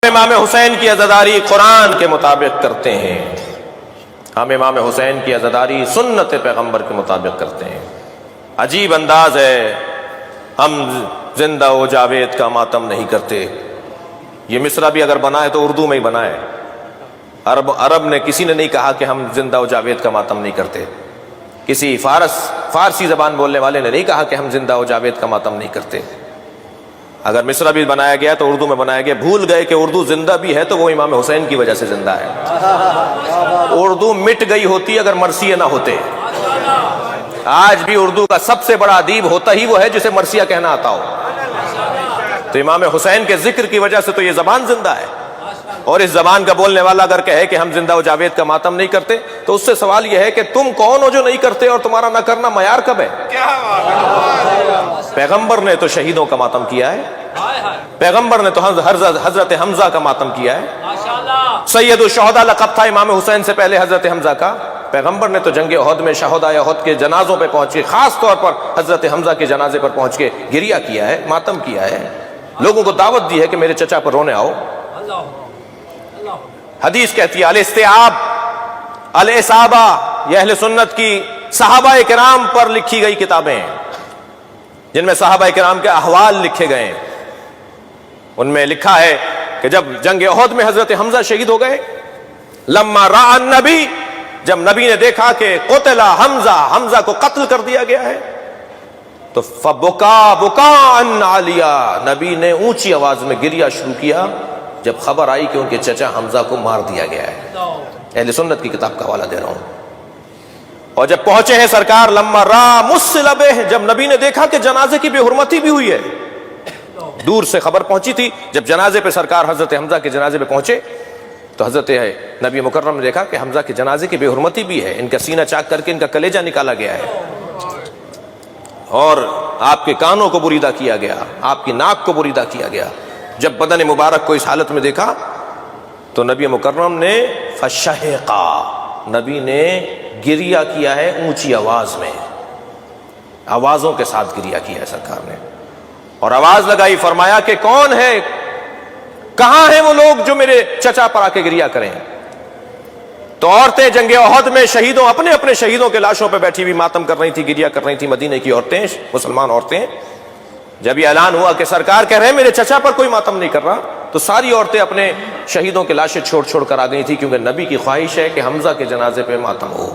امام حسین کی عزاداری قرآن کے مطابق کرتے ہیں، ہم امام حسین کی عزاداری سنت پیغمبر کے مطابق کرتے ہیں۔ عجیب انداز ہے، ہم زندہ و جاوید کا ماتم نہیں کرتے۔ یہ مصرع بھی اگر بنا ہے تو اردو میں ہی بنا ہے۔ عرب نے کسی نے نہیں کہا کہ ہم زندہ و جاوید کا ماتم نہیں کرتے، کسی فارسی زبان بولنے والے نے نہیں کہا کہ ہم زندہ و جاوید کا ماتم نہیں کرتے۔ اگر مصرع بھی بنایا گیا تو اردو میں بنایا گیا، بھول گئے کہ اردو زندہ بھی ہے تو وہ امام حسین کی وجہ سے زندہ ہے۔ اردو مٹ گئی ہوتی اگر مرثیہ نہ ہوتے۔ آج بھی اردو کا سب سے بڑا ادیب ہوتا ہی وہ ہے جسے مرثیہ کہنا آتا ہو۔ تو امام حسین کے ذکر کی وجہ سے تو یہ زبان زندہ ہے، اور اس زبان کا بولنے والا اگر کہے کہ ہم زندہ و جاوید کا ماتم نہیں کرتے تو اس سے سوال یہ ہے کہ تم کون ہو جو نہیں کرتے، اور تمہارا نہ کرنا معیار کب ہے؟ پیغمبر نے تو شہیدوں کا ماتم کیا ہے، پیغمبر نے تو حضرت حمزہ کا ماتم کیا ہے۔ سید الشہداء لقب تھا امام حسین سے پہلے حضرت حمزہ کا۔ پیغمبر نے تو جنگ احد میں شہداء احد کے جنازوں پہ پہنچ کے، خاص طور پر حضرت حمزہ کے جنازے پر پہنچ کے گریہ کیا ہے، ماتم کیا ہے، لوگوں کو دعوت دی ہے کہ میرے چچا پر رونے آؤ۔ حدیث کہتی ہے الاستیعاب الاصابہ، یہ اہل سنت کی صحابہ کرام پر لکھی گئی کتابیں ہیں جن میں صحابہ کرام کے احوال لکھے گئے ہیں۔ ان میں لکھا ہے کہ جب جنگ احد میں حضرت حمزہ شہید ہو گئے، لما رأى النبی، جب نبی نے دیکھا کہ قتل حمزہ کو قتل کر دیا گیا ہے، تو فبکا بکاء عالیا، نبی نے اونچی آواز میں گریہ شروع کیا جب خبر آئی کہ ان کے چچا حمزہ کو مار دیا گیا ہے۔ اہل سنت کی کتاب کا حوالہ دے رہا ہوں۔ اور جب پہنچے ہیں سرکار لما را مسلبہ، جب نبی نے دیکھا کہ جنازے کی بے حرمتی بھی ہوئی ہے، دور سے خبر پہنچی تھی، جب جنازے پہ سرکار حضرت حمزہ کے جنازے پہ پہنچے تو حضرت نبی مکرم نے دیکھا کہ حمزہ کے جنازے کی بے حرمتی بھی ہے، ان کا سینہ چاک کر کے ان کا کلیجہ نکالا گیا ہے، اور آپ کے کانوں کو بریدہ کیا گیا، آپ کی ناک کو بریدہ کیا گیا۔ جب بدن مبارک کو اس حالت میں دیکھا تو نبی مکرم نے فشہقا، نبی نے گریہ کیا ہے اونچی آواز میں، آوازوں کے ساتھ گریہ کیا ہے سرکار نے، اور آواز لگائی، فرمایا کہ کون ہے، کہاں ہیں وہ لوگ جو میرے چچا پر آ کے گریہ کریں؟ تو عورتیں جنگ احد میں شہیدوں، اپنے اپنے شہیدوں کے لاشوں پہ بیٹھی ہوئی ماتم کر رہی تھی، گریہ کر رہی تھی، مدینے کی عورتیں، مسلمان عورتیں۔ جب یہ اعلان ہوا کہ سرکار کہہ رہے ہیں میرے چچا پر کوئی ماتم نہیں کر رہا، تو ساری عورتیں اپنے شہیدوں کے لاشیں چھوڑ چھوڑ کر آ گئی تھی، کیونکہ نبی کی خواہش ہے کہ حمزہ کے جنازے پہ ماتم ہو۔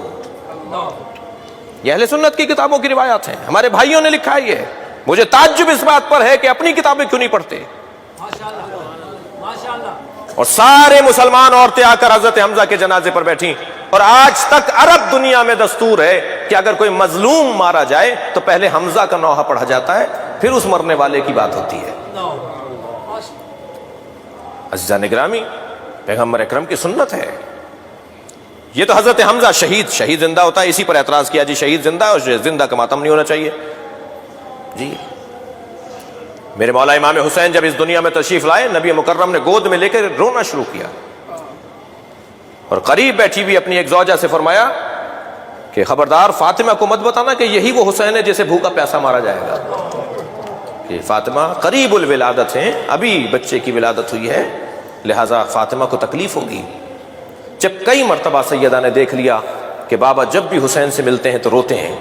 یہ اہل سنت کی کتابوں کی روایات ہیں، ہمارے بھائیوں نے لکھا ہے یہ۔ مجھے تعجب اس بات پر ہے کہ اپنی کتابیں کیوں نہیں پڑھتے، اور سارے مسلمان عورتیں آ کر حضرت حمزہ کے جنازے پر بیٹھیں۔ اور آج تک عرب دنیا میں دستور ہے کہ اگر کوئی مظلوم مارا جائے تو پہلے حمزہ کا نوحہ پڑھا جاتا ہے، پھر اس مرنے والے کی بات ہوتی ہے۔ عزیزان گرامی، پیغمبر اکرم کی سنت ہے یہ۔ تو حضرت حمزہ شہید زندہ ہوتا ہے، اسی پر اعتراض کیا جی شہید زندہ ہے اور زندہ کا ماتم نہیں ہونا چاہیے جی۔ میرے مولا امام حسین جب اس دنیا میں تشریف لائے، نبی مکرم نے گود میں لے کر رونا شروع کیا، اور قریب بیٹھی ہوئی اپنی ایک زوجہ سے فرمایا کہ خبردار فاطمہ کو مت بتانا کہ یہی وہ حسین ہے جسے بھوکا پیاسا مارا جائے گا، کہ فاطمہ قریب الولادت ہیں، ابھی بچے کی ولادت ہوئی ہے، لہٰذا فاطمہ کو تکلیف ہوگی۔ جب کئی مرتبہ سیدہ نے دیکھ لیا کہ بابا جب بھی حسین سے ملتے ہیں تو روتے ہیں،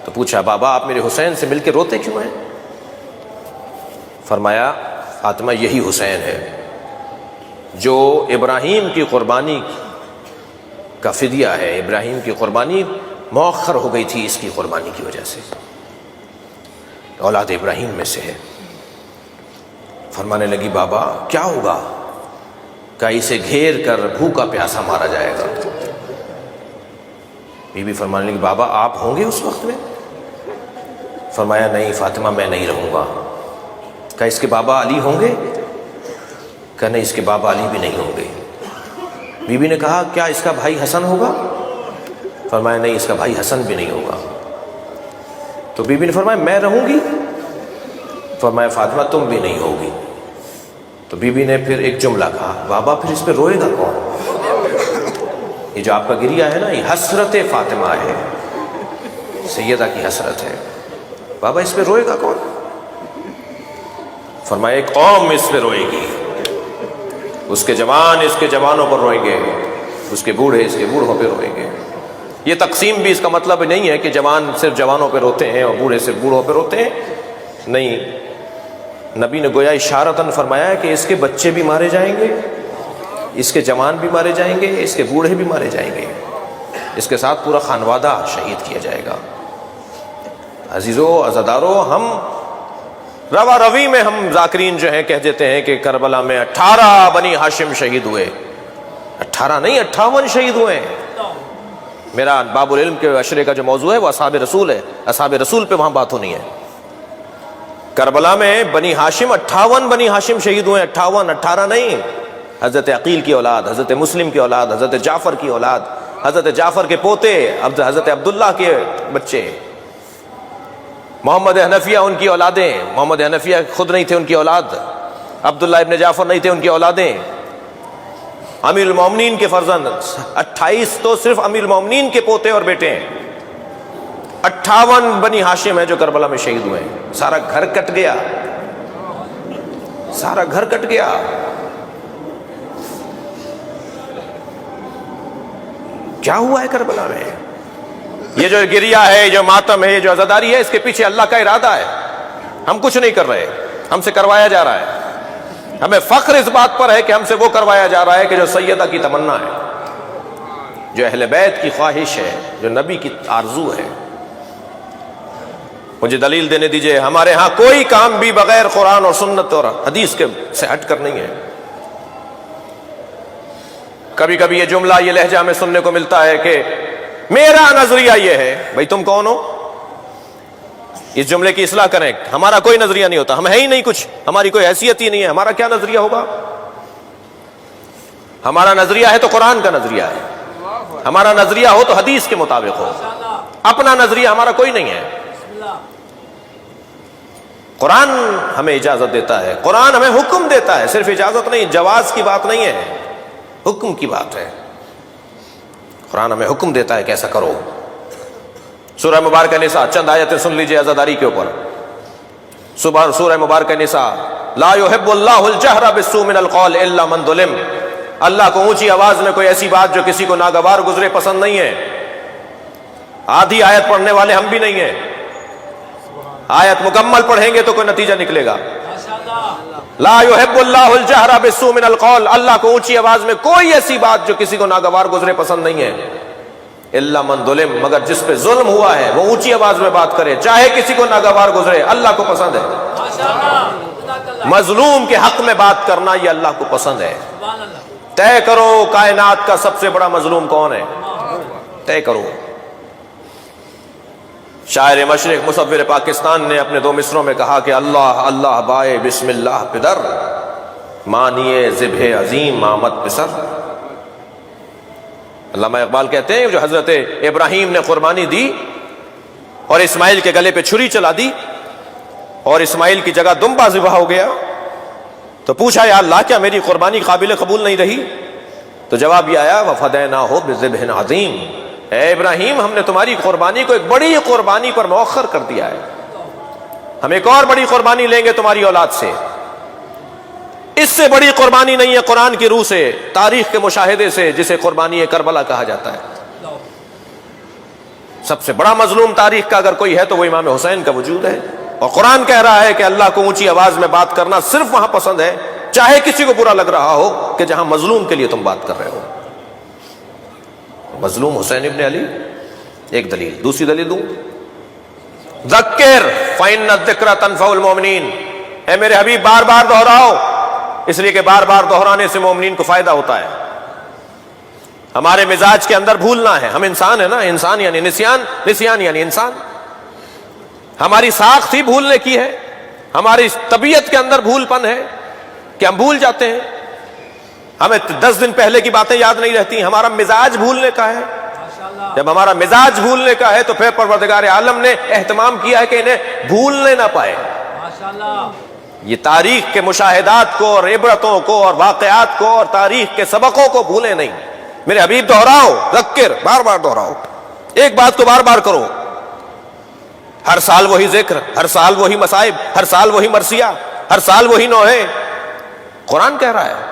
تو پوچھا بابا آپ میرے حسین سے مل کے روتے کیوں ہیں؟ فرمایا فاطمہ یہی حسین ہے جو ابراہیم کی قربانی کا فدیہ ہے، ابراہیم کی قربانی مؤخر ہو گئی تھی اس کی قربانی کی وجہ سے، اولاد ابراہیم میں سے ہے۔ فرمانے لگی بابا کیا ہوگا؟ کہ اسے گھیر کر بھوکا پیاسا مارا جائے گا۔ بی بی فرمانے لگی بابا آپ ہوں گے اس وقت میں؟ فرمایا نہیں فاطمہ میں نہیں رہوں گا۔ کہ اس کے بابا علی ہوں گے؟ کہ نہیں اس کے بابا علی بھی نہیں ہوں گے۔ بی بی نے کہا کیا اس کا بھائی حسن ہوگا؟ فرمایا نہیں اس کا بھائی حسن بھی نہیں ہوگا۔ تو بی بی نے فرمایا میں رہوں گی؟ فرمایا فاطمہ تم بھی نہیں ہوگی۔ تو بی بی نے پھر ایک جملہ کہا بابا پھر اس پہ روئے گا کون؟ یہ جو آپ کا گریہ ہے نا یہ حسرت فاطمہ ہے، سیدہ کی حسرت ہے، بابا اس پہ روئے گا کون؟ فرمایا ایک قوم اس پہ روئے گی، اس کے جوان اس کے جوانوں پر روئیں گے، اس کے بوڑھے اس کے بوڑھوں پہ روئیں گے۔ یہ تقسیم بھی اس کا مطلب نہیں ہے کہ جوان صرف جوانوں پہ روتے ہیں اور بوڑھے صرف بوڑھوں پہ روتے ہیں، نہیں، نبی نے گویا اشارتاً فرمایا ہے کہ اس کے بچے بھی مارے جائیں گے، اس کے جوان بھی مارے جائیں گے، اس کے بوڑھے بھی مارے جائیں گے، اس کے ساتھ پورا خانوادہ شہید کیا جائے گا۔ عزیزو عزادارو، ہم روا روی میں ہم ذاکرین جو ہیں کہہ دیتے ہیں کہ کربلا میں 18 بنی ہاشم شہید ہوئے، 18 نہیں 58 شہید ہوئے۔ میرا باب العلم کے عشرے کا جو موضوع ہے وہ اصحاب رسول ہے، اصحاب رسول پہ وہاں بات ہونی ہے۔ کربلا میں بنی ہاشم 58 بنی ہاشم شہید ہوئے، 58، 18 نہیں۔ حضرت عقیل کی اولاد، حضرت مسلم کی اولاد، حضرت جعفر کی اولاد، حضرت جعفر کے پوتے، حضرت عبداللہ کے بچے، محمد حنفیہ ان کی اولادیں، محمد حنفیہ خود نہیں تھے ان کی اولاد، عبداللہ ابن جعفر نہیں تھے ان کی اولادیں، امیر المومنین کے فرزند 28 تو صرف امیر المومنین کے پوتے اور بیٹے ہیں، 58 بنی ہاشم ہیں جو کربلا میں شہید ہوئے ہیں۔ سارا گھر کٹ گیا، سارا گھر کٹ گیا۔ کیا ہوا ہے کربلا میں؟ یہ جو گریہ ہے، جو ماتم ہے، یہ جو عزاداری ہے، اس کے پیچھے اللہ کا ارادہ ہے۔ ہم کچھ نہیں کر رہے، ہم سے کروایا جا رہا ہے۔ ہمیں فخر اس بات پر ہے کہ ہم سے وہ کروایا جا رہا ہے کہ جو سیدہ کی تمنا ہے، جو اہل بیت کی خواہش ہے، جو نبی کی آرزو ہے۔ مجھے دلیل دینے دیجئے، ہمارے ہاں کوئی کام بھی بغیر قرآن اور سنت اور حدیث کے سے ہٹ کر نہیں ہے۔ کبھی کبھی یہ جملہ، یہ لہجہ ہمیں سننے کو ملتا ہے کہ میرا نظریہ یہ ہے۔ بھائی تم کون ہو؟ اس جملے کی اصلاح کریں۔ ہمارا کوئی نظریہ نہیں ہوتا، ہم ہے ہی نہیں کچھ، ہماری کوئی حیثیت ہی نہیں ہے، ہمارا کیا نظریہ ہوگا؟ ہمارا نظریہ ہے تو قرآن کا نظریہ ہے، ہمارا نظریہ ہو تو حدیث کے مطابق ہو، اپنا نظریہ ہمارا کوئی نہیں ہے۔ قرآن ہمیں اجازت دیتا ہے، قرآن ہمیں حکم دیتا ہے، صرف اجازت نہیں، جواز کی بات نہیں ہے، حکم کی بات ہے۔ قرآن ہمیں حکم دیتا ہے کہ ایسا کرو۔ سورہ مبارکہ نساء، چند آیتیں سن لیجئے عزاداری کے اوپر۔ سورہ مبارکہ نساء، لا يحب اللہ الجہر بالسوء من القول الا من ظلم۔ اللہ کو اونچی آواز میں کوئی ایسی بات جو کسی کو ناگوار گزرے پسند نہیں ہے۔ آدھی آیت پڑھنے والے ہم بھی نہیں ہیں، آیت مکمل پڑھیں گے تو کوئی نتیجہ نکلے گا۔ لا يحب اللہ الجہر بالسوء من القول، اللہ کو اونچی آواز میں کوئی ایسی بات جو کسی کو ناگوار گزرے پسند نہیں ہے۔ الا من ظلم، مگر جس پہ ظلم ہوا ہے وہ اونچی آواز میں بات کرے، چاہے کسی کو ناگوار گزرے، اللہ کو پسند ہے۔ مظلوم کے حق میں بات کرنا یہ اللہ کو پسند ہے۔ طے کرو کائنات کا سب سے بڑا مظلوم کون ہے، طے کرو۔ شاعر مشرق مصور پاکستان نے اپنے 2 مصروں میں کہا کہ اللہ اللہ بائے بسم اللہ پدر، مانیے ذبح عظیم آمد پسر۔ علامہ اقبال کہتے ہیں جو حضرت ابراہیم نے قربانی دی اور اسماعیل کے گلے پہ چھری چلا دی اور اسماعیل کی جگہ دمبا ذبح ہو گیا، تو پوچھا یا اللہ کیا میری قربانی قابل قبول نہیں رہی؟ تو جواب یہ آیا وَفَدَيْنَاهُ بِذِبْحٍ عَظِيمٍ، اے ابراہیم ہم نے تمہاری قربانی کو ایک بڑی قربانی پر مؤخر کر دیا ہے، ہم ایک اور بڑی قربانی لیں گے تمہاری اولاد سے۔ اس سے بڑی قربانی نہیں ہے قرآن کی روح سے، تاریخ کے مشاہدے سے، جسے قربانی کربلا کہا جاتا ہے۔ سب سے بڑا مظلوم تاریخ کا اگر کوئی ہے تو وہ امام حسین کا وجود ہے، اور قرآن کہہ رہا ہے کہ اللہ کو اونچی آواز میں بات کرنا صرف وہاں پسند ہے چاہے کسی کو برا لگ رہا ہو کہ جہاں مظلوم کے لیے تم بات کر رہے ہو۔ مظلوم حسین ابن علی، ایک دلیل۔ دوسری دلیل دوں، ذکر فإن الذکر تنفع المؤمنین، اے میرے حبیب بار بار دہراؤ، اس لیے کہ بار بار دہرانے سے مومنین کو فائدہ ہوتا ہے۔ ہمارے مزاج کے اندر بھولنا ہے، ہم انسان ہیں نا، انسان یعنی نسیان، نسیان یعنی انسان، ہماری ساخت ہی بھولنے کی ہے، ہماری طبیعت کے اندر بھول پن ہے کہ ہم بھول جاتے ہیں، ہمیں 10 دن پہلے کی باتیں یاد نہیں رہتی، ہمارا مزاج بھولنے کا ہے۔ جب ہمارا مزاج بھولنے کا ہے تو پھر پروردگار عالم نے اہتمام کیا ہے کہ انہیں بھولنے نہ پائے۔ یہ تاریخ کے مشاہدات کو اور عبرتوں کو اور واقعات کو اور تاریخ کے سبقوں کو بھولے نہیں۔ میرے حبیب دہراؤ، ذکر، بار بار دہراؤ، ایک بات کو بار بار کرو، ہر سال وہی ذکر، ہر سال وہی مصائب، ہر سال وہی مرثیہ، ہر سال وہی نوحے۔ قرآن کہہ رہا ہے